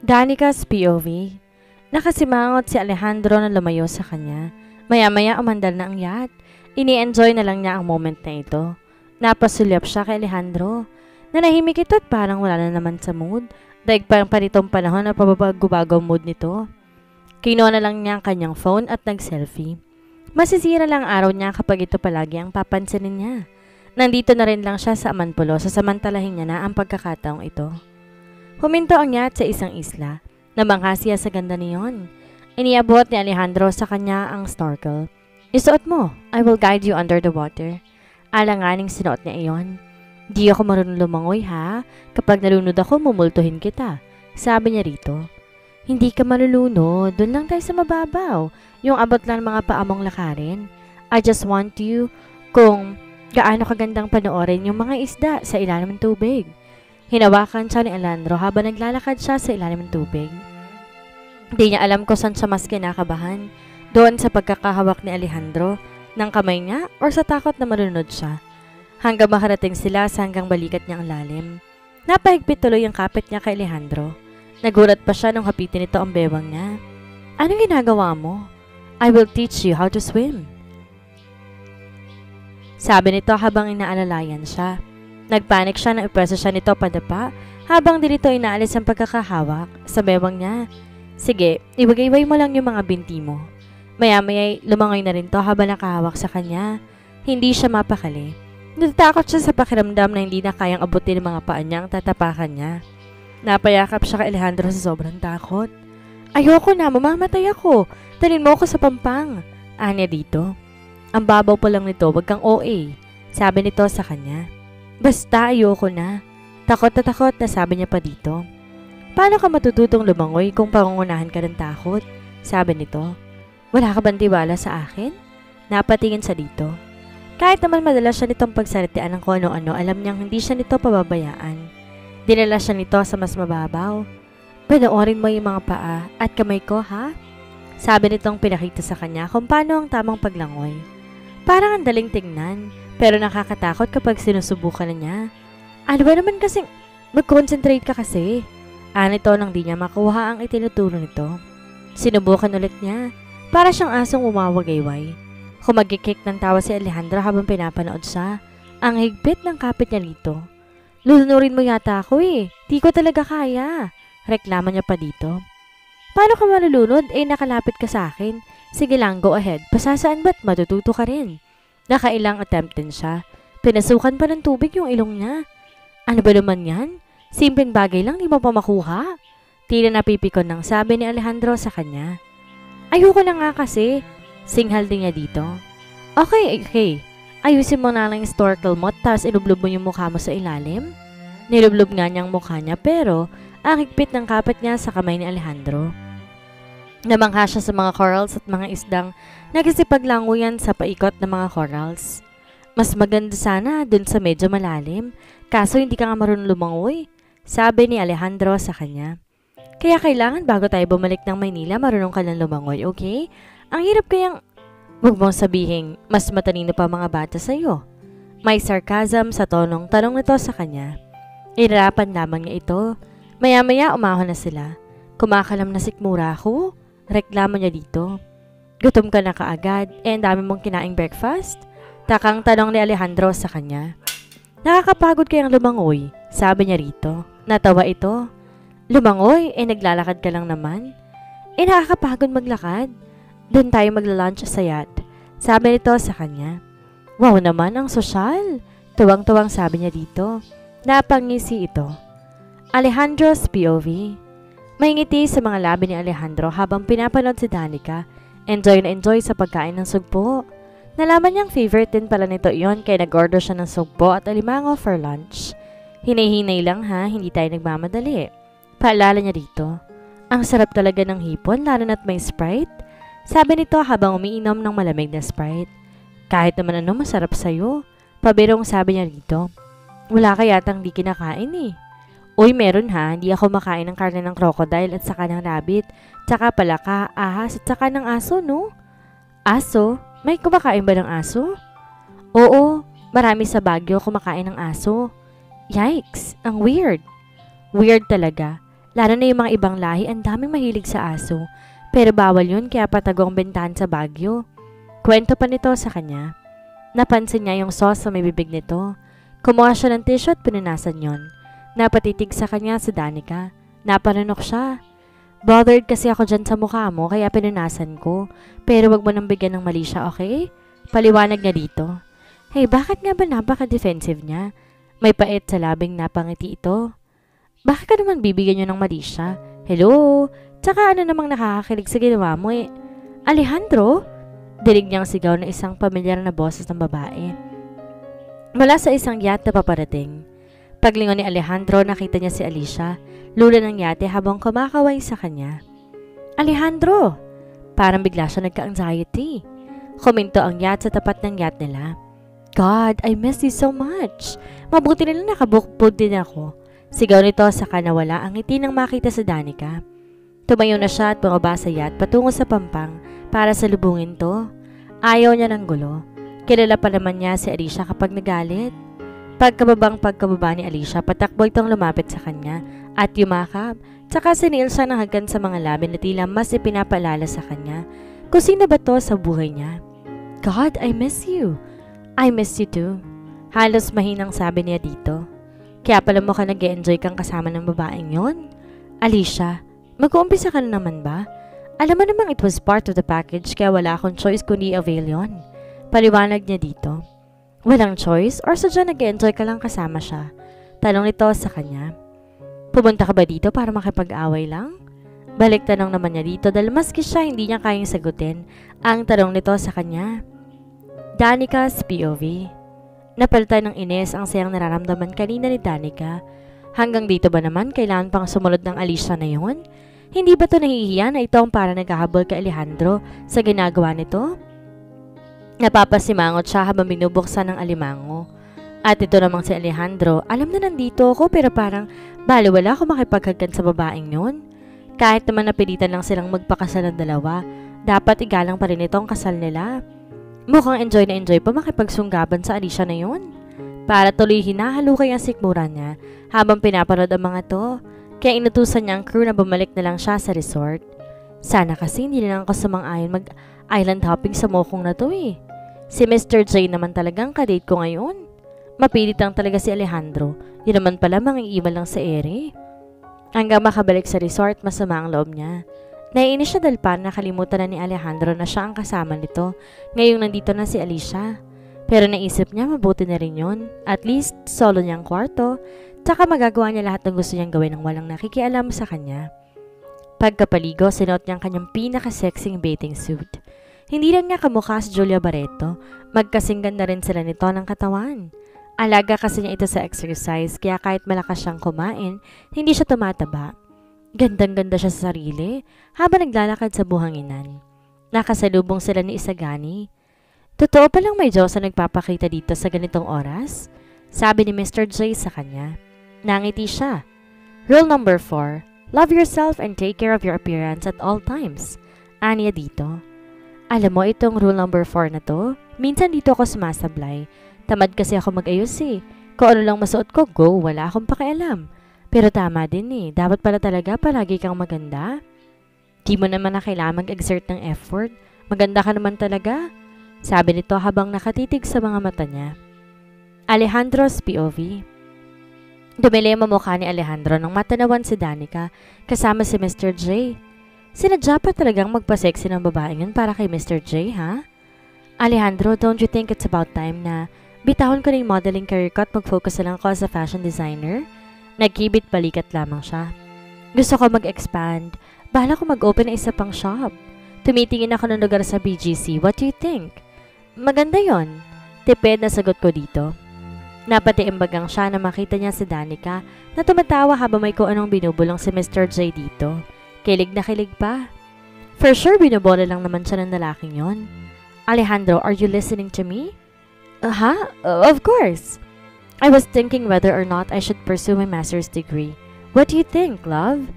Danica's POV. Nakasimangot si Alejandro na lumayo sa kanya. Maya-maya umandal na ang yacht. Ini-enjoy na lang niya ang moment na ito. Napasulyap siya kay Alejandro. Nanahimik ito at parang wala na naman sa mood. Daig pa nitong panahon na pababago-bago mood nito. Kinuha na lang niya ang kanyang phone at nag-selfie. Masisira lang araw niya kapag ito palagi ang papansinin niya. Nandito na rin lang siya sa Amanpulo, sasamantalahin niya na ang pagkakataong ito. Huminto ang yacht sa isang isla. Namangha siya sa ganda niyon. Iniabot ni Alejandro sa kanya ang snorkel. Isuot mo, I will guide you under the water. Alanganing sinuot niya iyon. Di ako marunong lumangoy ha, kapag nalunod ako mumultuhin kita. Sabi niya rito. Hindi ka malulunod, doon lang tayo sa mababaw. Yung abot lang mga paamong lakarin. I just want you kung gaano kagandang panoorin yung mga isda sa ilalim ng tubig. Hinawakan siya ni Alejandro habang naglalakad siya sa ilalim ng tubig. Hindi niya alam kung saan siya mas kinakabahan. Doon sa pagkakahawak ni Alejandro ng kamay niya or sa takot na malunod siya. Hanggang makarating sila sa hanggang balikat niya ang lalim. Napahigpit tuloy ang kapit niya kay Alejandro. Nagulat pa siya nung hapitin nito ang bewang niya. Anong ginagawa mo? I will teach you how to swim. Sabi nito habang inaalalayan siya. Nagpanik siya na ipreso siya nito padapa habang dito inaalis ang pagkakahawak sa bewang niya. Sige, iwagayway mo lang yung mga binti mo. Maya-maya lumangoy na rin to habang nakahawak sa kanya. Hindi siya mapakali. Natatakot siya sa pakiramdam na hindi na kayang abutin ng mga paa niya ang tatapakan niya. Napayakap siya kay Alejandro sa sobrang takot. Ayoko na, mamamatay ako. Dalhin mo ako sa pampang. Anya dito. Ang babaw pa lang nito, wag kang OA. Sabi nito sa kanya. Basta ayoko na. Takot na sabi niya pa dito. Paano ka matututong lumangoy kung pangungunahan ka ng takot? Sabi nito. Wala ka bang tiwala sa akin? Napatingin sa dito. Kahit naman madalas siya nitong pagsaritian ng kung ano-ano, alam niyang hindi siya nito pababayaan. Dinala siya nito sa mas mababaw. Panoorin mo yung mga paa at kamay ko ha? Sabi nitong pinakita sa kanya kung paano ang tamang paglangoy. Parang ang daling tingnan, pero nakakatakot kapag sinusubukan na niya. Ano ba naman kasing mag-concentrate ka kasi? Anito nang di niya makuha ang itinuturo nito. Sinubukan ulit niya, para siyang asong umawagayway. Kumagikik ng tawa si Alejandro habang pinapanood siya. Ang higpit ng kapit niya rito. Lulunurin mo yata ako eh. Di ko talaga kaya. Reklamo niya pa dito. Paano ka malulunod? Nakalapit ka sa akin. Sige lang, go ahead. Pasasaan ba't matututo ka rin? Nakailang attempt din siya. Pinasukan pa ng tubig yung ilong niya. Ano ba naman yan? Simpleng bagay lang, di mo pa makuha. Tila napipikon ng sabi ni Alejandro sa kanya. Ayoko na nga kasi. Singhal din niya dito. Okay. Ayusin mo na lang yung snorkel mo tapos ilublob mo yung mukha mo sa ilalim. Nilublob nga niyang mukha niya pero ang higpit ng kapit niya sa kamay ni Alejandro. Namangha siya sa mga corals at mga isdang nagsisipaglanguyan sa paikot ng mga corals. Mas maganda sana dun sa medyo malalim kaso hindi ka nga marunong lumangoy, sabi ni Alejandro sa kanya. Kaya kailangan bago tayo bumalik ng Maynila marunong ka lang lumangoy, okay? Ang hirap kayang huwag mong sabihin, mas matalino pa mga bata sa'yo. May sarcasm sa tanong nito sa kanya. Inarapan lamang niya ito. Maya-maya umahon na sila. Kumakalam na sikmura ako. Reklamo niya dito. Gutom ka na kaagad ang dami mong kinaing breakfast? Takang tanong ni Alejandro sa kanya. Nakakapagod kayang lumangoy, sabi niya rito. Natawa ito. Lumangoy? Naglalakad ka lang naman. Nakakapagod maglakad. Doon tayo magla-lunch sa yacht. Sabi nito sa kanya. Wow naman ang sosyal. Tuwang-tuwang sabi niya dito. Napangisi ito. Alejandro's POV. May ngiti sa mga labi ni Alejandro habang pinapanood si Danica. Enjoy na enjoy sa pagkain ng sugpo. Nalaman niyang favorite din pala nito iyon kaya nag-order siya ng sugpo at alimango for lunch. Hinay-hinay lang ha, hindi tayo nagmamadali. Paalala niya dito. Ang sarap talaga ng hipon lalo na't may Sprite. Sabi nito habang umiinom ng malamig na Sprite. Kahit naman ano masarap sa'yo. Pabirong sabi niya rito. Wala ka yatang di kinakain eh. Uy meron ha, hindi ako makain ng karne ng crocodile at saka ng rabbit. Tsaka palaka, ahas at saka ng aso no? Aso? May kumakain ba ng aso? Oo, marami sa Baguio kumakain ng aso. Yikes, ang weird. Weird talaga. Lalo na yung mga ibang lahi, ang daming mahilig sa aso. Pero bawal yun kaya patago ang bentahan sa Baguio. Kwento pa nito sa kanya. Napansin niya yung sauce sa may bibig nito. Kumuha siya ng tissue at pinunasan yon. Napatitig sa kanya si Danica. Napanunok siya. Bothered kasi ako dyan sa mukha mo kaya pinunasan ko. Pero wag mo nang bigyan ng mali siya, okay? Paliwanag niya dito. Hey, bakit nga ba napaka-defensive niya? May pait sa labing napangiti ito. Bakit ka naman bibigyan niyo ng mali siya? Hello? Tsaka ano namang nakakakilig sa ginawa mo eh? Alejandro? Dinig niyang sigaw na isang pamilyar na boses ng babae. Mula sa isang yate na paparating. Paglingon ni Alejandro, nakita niya si Alicia. Lula ng yate habang kumakaway sa kanya. Alejandro! Parang bigla siya nagka-anxiety. Kuminto ang yacht sa tapat ng yacht nila. God, I miss you so much. Mabuti na lang nakabukbog din ako. Sigaw nito saka nawala ang ngiti nang makita sa Danica. Tumayo na siya at bumaba sa yacht patungo sa pampang para salubungin to. Ayaw niya ng gulo. Kilala pa naman niya si Alicia kapag nagalit. Pagkababa ni Alicia, patakbo itong lumapit sa kanya at yumakap. Tsaka sinil siya ng hagkan sa mga labi na tila mas ipinapaalala sa kanya kung sino ba to sa buhay niya. God, I miss you. I miss you too. Halos mahinang sabi niya dito. Kaya pala mo ka nag-e-enjoy kang kasama ng babaeng yon? Alicia, mag-uumpisa ka na naman ba? Alam mo namang it was part of the package kaya wala akong choice kundi avail yon. Paliwanag niya dito. Walang choice or sadya nag-e-enjoy ka lang kasama siya? Tanong nito sa kanya. Pumunta ka ba dito para makipag-away lang? Balik tanong naman niya dito dahil maski siya hindi niya kayang sagutin ang tanong nito sa kanya. Danica's POV. Napalitan ng Ines ang sayang nararamdaman kanina ni Danica. Hanggang dito ba naman kailangan pang sumunod ng Alicia na yun? Hindi ba to nahihiya na ito ang para naghahabol kay Alejandro sa ginagawa nito? Napapasimangot siya habang binubuksan ng alimango. At ito namang si Alejandro, alam na nandito ako pero parang baliwala ako makipaghagkan sa babaeng yun. Kahit naman napilitan lang silang magpakasal ng dalawa, dapat igalang pa rin ito ang kasal nila. Mukhang enjoy na enjoy pa makipagsunggaban sa Alicia na yun. Para tuloy hinahalukay ang sikmura niya habang pinapanood ang mga to, kaya inutusan niya ang crew na bumalik na lang siya sa resort. Sana kasi hindi na lang ako sumang-ayon mag-island hopping sa mokong na to eh. Si Mr. J naman talagang kadate ko ngayon. Mapilit lang talaga si Alejandro, yun naman pala mangingimal lang sa ere. Hanggang makabalik sa resort, masama ang loob niya. Naiinis siya dahil parang nakalimutan na ni Alejandro na siya ang kasama nito ngayong nandito na si Alicia. Pero naisip niya mabuti na rin yun. At least solo niyang kwarto, tsaka magagawa niya lahat ng gusto niyang gawin ng walang nakikialam sa kanya. Pagkapaligo, sinuot niya ang kanyang pinaka-sexing bathing suit. Hindi lang niya kamukha si Julia Barreto, magkasing ganda rin sila nito ng katawan. Alaga kasi niya ito sa exercise kaya kahit malakas siyang kumain, hindi siya tumataba. Gandang-ganda siya sa sarili habang naglalakad sa buhanginan. Nakasalubong sila ni Isagani. Totoo palang may Diyos na nagpapakita dito sa ganitong oras? Sabi ni Mr. J sa kanya. Nangiti siya. Rule number 4. Love yourself and take care of your appearance at all times. Aniya dito. Alam mo itong rule number 4 na to? Minsan dito ako sumasablay. Tamad kasi ako mag-ayos eh. Kung ano lang masuot ko, go, wala akong pakialam. Pero tama din eh, dapat pala talaga palagi kang maganda. Di mo naman na kailangan mag-exert ng effort. Maganda ka naman talaga. Sabi nito habang nakatitig sa mga mata niya. Alejandro's POV. Dumilim ang mukha ni Alejandro nang matanawan si Danica kasama si Mr. J. Sinadya pa talagang magpa-sexy ng babaeng yun para kay Mr. J, ha? Alejandro, don't you think it's about time na bitahon ko na yung modeling career ko at mag-focus na lang ako as a fashion designer? Nagkibit balikat lamang siya. Gusto ko mag-expand. Bahala ko mag-open na isa pang shop. Tumitingin ako ng lugar sa BGC. What do you think? Maganda yon. Tipid na sagot ko dito. Napatiimbagang siya na makita niya si Danica na tumatawa habang may kung anong binubulong si Mr. J dito. Kilig na kilig pa. For sure, binubola lang naman siya ng lalaking yon. Alejandro, are you listening to me? Of course. I was thinking whether or not I should pursue my master's degree. What do you think, love?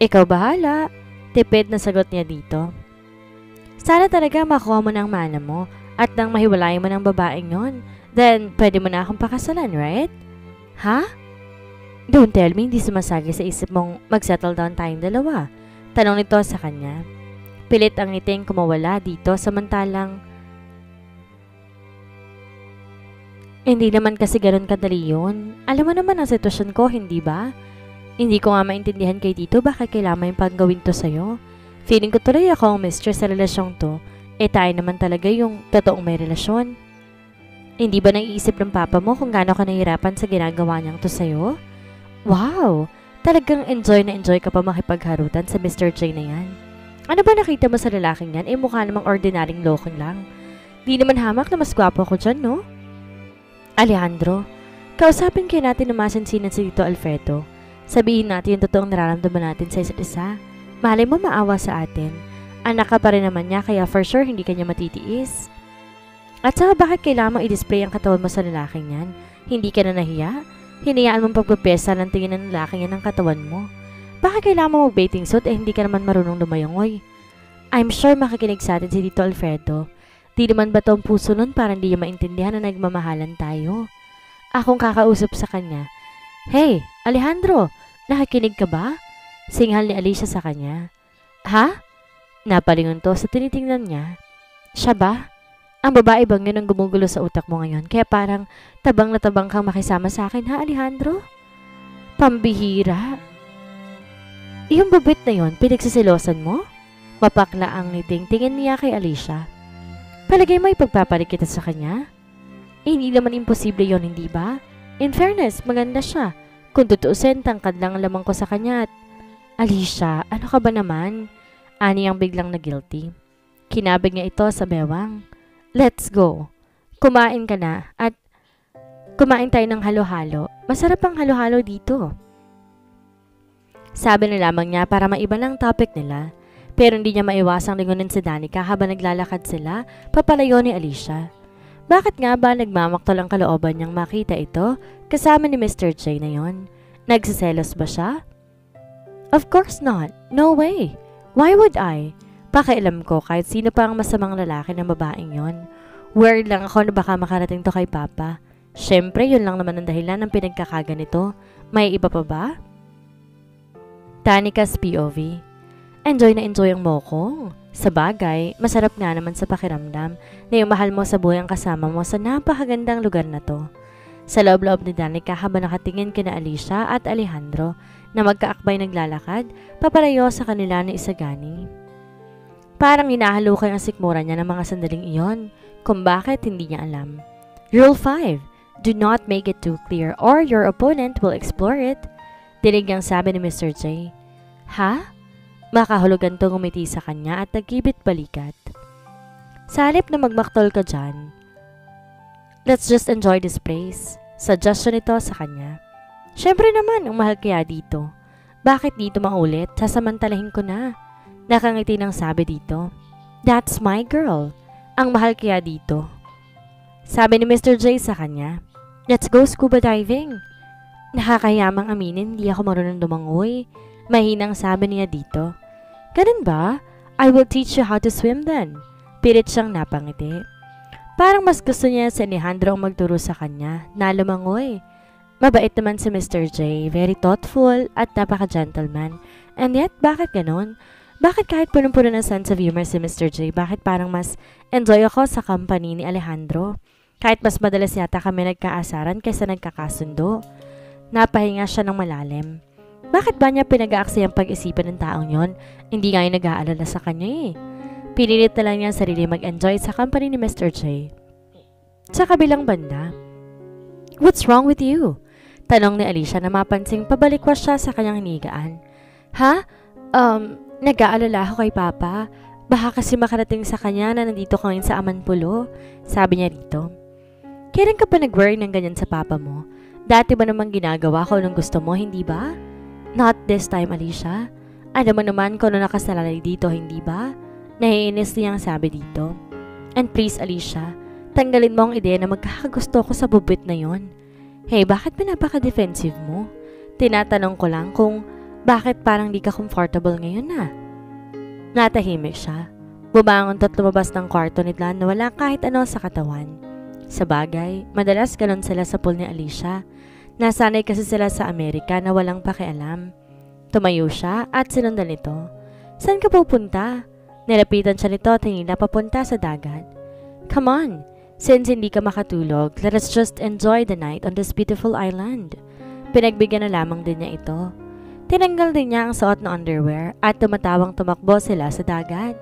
Ikaw bahala. Tipid na sagot niya dito. Sana talaga makuha mo ng mana mo at nang mahiwalay mo ng babaeng yon. Then, pwede mo na akong pakasalan, right? Ha? Don't tell me hindi sumasagi sa isip mong mag-settle down tayong dalawa. Tanong nito sa kanya. Pilit ang ngiting kumawala dito samantalang hindi naman kasi ganun kadali yun. Alam mo naman ang sitwasyon ko, hindi ba? Hindi ko nga maintindihan kay Tito bakit kailangan yung panggawin to sa'yo. Feeling ko tuloy ako ang mistress sa relasyong to. Tayo naman talaga yung totoong may relasyon. Hindi ba naiisip ng papa mo kung gaano ka nahihirapan sa ginagawa niyang to sa'yo? Wow! Talagang enjoy na enjoy ka pa makipagharutan sa Mr. J na yan. Ano ba nakita mo sa lalaking yan? Mukha namang ordinaryong loking lang. Di naman hamak na mas gwapo ako dyan, no? Alejandro, kausapin kayo natin na masinsinan si Tito Alfredo. Sabihin natin yung totoong nararamdaman natin sa isa't isa. Malay mo maawa sa atin. Anak ka pa rin naman niya kaya for sure hindi kanya matitiis. At saka bakit kailangan mong i-display ang katawan mo sa lalaking yan? Hindi ka na nahiya? Hinayaan mong pagpapesa ng tingin ng lalaking yan ng katawan mo. Bakit kailangan mo mag-bathing suit hindi ka naman marunong lumayangoy? I'm sure makikinig sa atin si Tito Alfredo. Di naman ba ito ang puso nun para hindi niya maintindihan na nagmamahalan tayo? Akong kakausap sa kanya. Hey, Alejandro, nakikinig ka ba? Singhal ni Alicia sa kanya. Ha? Napalingon to sa tinitingnan niya. Siya ba? Ang babae bang yun ang gumugulo sa utak mo ngayon? Kaya parang tabang na tabang kang makisama sa akin ha, Alejandro? Pambihira. Yung babit na yon, pinagsisilosan mo? Mapakla ang tingin niya kay Alicia. Palagay mo ipagpapalit kita sa kanya? Hindi naman imposible yon, hindi ba? In fairness, maganda siya. Kung tutuusin, tangkad lang ang lamang ko sa kanya at... Alicia, ano ka ba naman? Ani ang biglang na guilty. Kinabig niya ito sa bewang. Let's go. Kumain ka na at kumain tayo ng halo-halo. Masarap ang halo-halo dito. Sabi na lamang niya para maiba ng topic nila. Pero hindi niya maiwasang lingunin si Danica habang naglalakad sila papalayo ni Alicia. Bakit nga ba nagmamaktol ang kalooban niyang makita ito kasama ni Mr. J na yon? Nagsiselos ba siya? Of course not. No way. Why would I? Pakialam ko kahit sino pa ang masamang lalaki ng babaeng yon. Worried lang ako na baka makarating to kay Papa. Siyempre, yun lang naman ang dahilan ng pinagkakaganito. May iba pa ba? Danica's POV. Enjoy na enjoy ang mokong. Sa bagay, masarap nga naman sa pakiramdam na yung mahal mo sa buhay ang kasama mo sa napakagandang lugar na to. Sa loob-loob ni Danica habang nakatingin kina Alicia at Alejandro na magkaakbay naglalakad, papalayo sa kanila ni Isagani. Parang hinahalukay ang sikmura niya ng mga sandaling iyon kung bakit hindi niya alam. Rule 5. Do not make it too clear or your opponent will explore it. Dinig ang sabi ni Mr. J. Ha? Makahulugan to ngumiti sa kanya at nagkibit balikat. Sa halip na magmaktol ka dyan, let's just enjoy this place. Suggestion ito sa kanya. Siyempre naman, ang mahal kaya dito. Bakit dito maulit? Sasamantalahin ko na. Nakangiti ng sabi dito. That's my girl. Ang mahal kaya dito. Sabi ni Mr. J sa kanya. Let's go scuba diving. Nakakayamang aminin, hindi ako marunong lumangoy. Mahinang sabi niya dito. Ganun ba? I will teach you how to swim then. Pilit siyang napangiti. Parang mas gusto niya si Alejandro ang magturo sa kanya na lumangoy. Mabait naman si Mr. J, very thoughtful at napaka-gentleman. And yet, bakit ganun? Bakit kahit punong-puno ng sense of humor si Mr. J, bakit parang mas enjoy ako sa company ni Alejandro? Kahit mas madalas yata kami nagkaasaran kaysa nagkakasundo. Napahinga siya ng malalim. Bakit ba niya pinag-aaksay ang pag-isipan ng taong yon? Hindi nga yung nag-aalala sa kanya eh. Pinilit na lang niya ang sarili mag-enjoy sa company ni Mr. J. Sa kabilang banda, what's wrong with you? Tanong ni Alicia na mapansing pabalikwas siya sa kanyang hinigaan. Ha? Nag-aalala ako kay Papa. Baka kasi makarating sa kanya na nandito ka ngayon sa Amanpulo. Sabi niya dito. Kailan ka pa nag-worry ng ganyan sa Papa mo? Dati ba namang ginagawa ko nung gusto mo, hindi ba? Not this time, Alicia. Alam mo naman kung ano nakasalalay dito, hindi ba? Naiinis niyang sabi dito. And please, Alicia, tanggalin mo ang ideya na magkakagusto ko sa bubit na yon. Hey, bakit ba napaka-defensive mo? Tinatanong ko lang kung bakit parang di ka comfortable ngayon na. Natahimik siya. Bumangon at lumabas ng kwarto nila na wala kahit ano sa katawan. Sa bagay, madalas galon sila sa pool ni Alicia. Nasanay kasi sila sa Amerika na walang pakialam. Tumayo siya at sinundan nito. Saan ka pupunta? Nilapitan siya nito at hinila papunta sa dagat. Come on! Since hindi ka makatulog, let us just enjoy the night on this beautiful island. Pinagbigyan na lamang din niya ito. Tinanggal din niya ang suot na underwear at tumatawang tumakbo sila sa dagat.